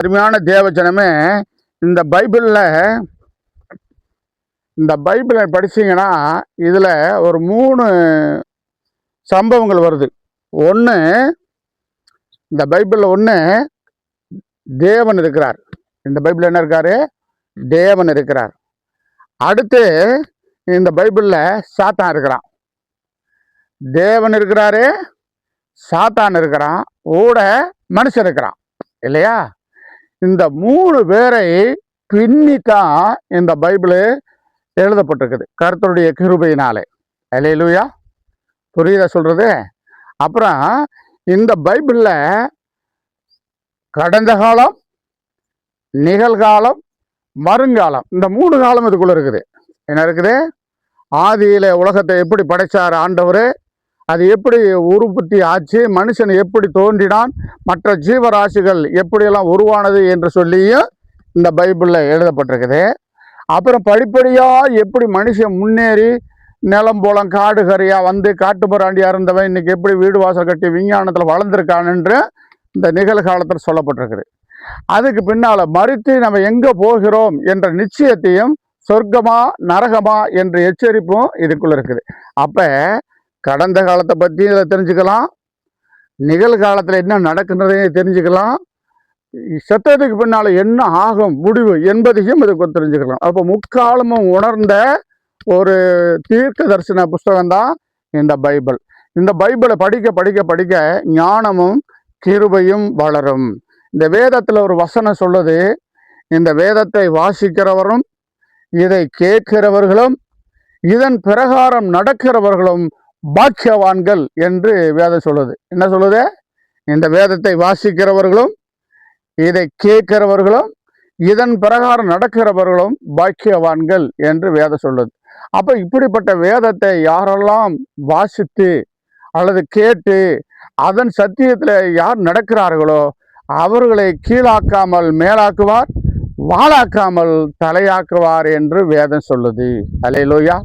அருமையான தேவஜனமே, இந்த பைபிளை படிச்சீங்கன்னா இதுல ஒரு 3 சம்பவங்கள் வருது. ஒன்று, இந்த பைபிள்ல ஒன்று தேவன் இருக்கிறார். இந்த பைபிள் என்ன இருக்காரு? தேவன் இருக்கிறார். அடுத்து இந்த பைபிள்ல சாத்தான் இருக்கிறான். தேவன் இருக்கிறாரு, சாத்தான் இருக்கிறான், கூட மனுஷன் இருக்கிறான் இல்லையா? இந்த 3 பேரை பின்னித்தான் இந்த பைபிள் எழுதப்பட்டிருக்குது கர்த்தருடைய கிருபையினாலே. அல்லேலூயா. புரியுதா சொல்றது? அப்புறம் இந்த பைபிள்ல கடந்த காலம், நிகழ்காலம், வருங்காலம், இந்த 3 காலம் இதுக்குள்ள இருக்குது. என்ன இருக்குது? ஆதியில உலகத்தை எப்படி படைச்சார் ஆண்டவர், அது எப்படி உற்பத்தி ஆச்சு, மனுஷன் எப்படி தோன்றினான், மற்ற ஜீவராசிகள் எப்படியெல்லாம் உருவானது என்று சொல்லியும் இந்த பைபிளில் எழுதப்பட்டிருக்குது. அப்புறம் படிப்படியாக எப்படி மனுஷன் முன்னேறி நிலம் போலம் காடு கரையாக வந்து காட்டுப்புறாண்டியாக இருந்தவன் இன்னைக்கு எப்படி வீடு வாசல் கட்டி விஞ்ஞானத்தில் வளர்ந்துருக்கான் என்று இந்த நிகழ்காலத்தில் சொல்லப்பட்டிருக்குது. அதுக்கு பின்னால் மறித்து நம்ம எங்கே போகிறோம் என்ற நிச்சயத்தையும், சொர்க்கமா நரகமா என்ற எச்சரிப்பும் இதுக்குள்ள இருக்குது. அப்போ கடந்த காலத்தை பற்றி இதில் தெரிஞ்சுக்கலாம், நிகழ்காலத்தில் என்ன நடக்குன்றதையும் தெரிஞ்சுக்கலாம், செத்ததுக்கு பின்னால் என்ன ஆகும் முடிவு என்பதையும் இதுக்கு தெரிஞ்சுக்கலாம். அப்போ முக்காலமும் உணர்ந்த ஒரு தீர்க்க தரிசன புஸ்தகம் தான் இந்த பைபிள். இந்த பைபிளை படிக்க படிக்க படிக்க ஞானமும் கிருபையும் வளரும். இந்த வேதத்தில் ஒரு வசனம் சொல்லுது, இந்த வேதத்தை வாசிக்கிறவரும் இதை கேட்கிறவர்களும் இதன் பிரகாரம் நடக்கிறவர்களும் பாக்கியவான்கள் என்று வேதம் சொல்லுது. என்ன சொல்லுது? இந்த வேதத்தை வாசிக்கிறவர்களும் இதை கேட்கிறவர்களும் இதன் பிரகாரம் நடக்கிறவர்களும் பாக்கியவான்கள் என்று வேதம் சொல்லுது. அப்போ இப்படிப்பட்ட வேதத்தை யாரெல்லாம் வாசித்து அல்லது கேட்டு அதன் சத்தியத்தில் யார் நடக்கிறார்களோ அவர்களை கீழாக்காமல் மேலாக்குவார், வாழாக்காமல் தலையாக்குவார் என்று வேதம் சொல்லுது. அல்லேலூயா.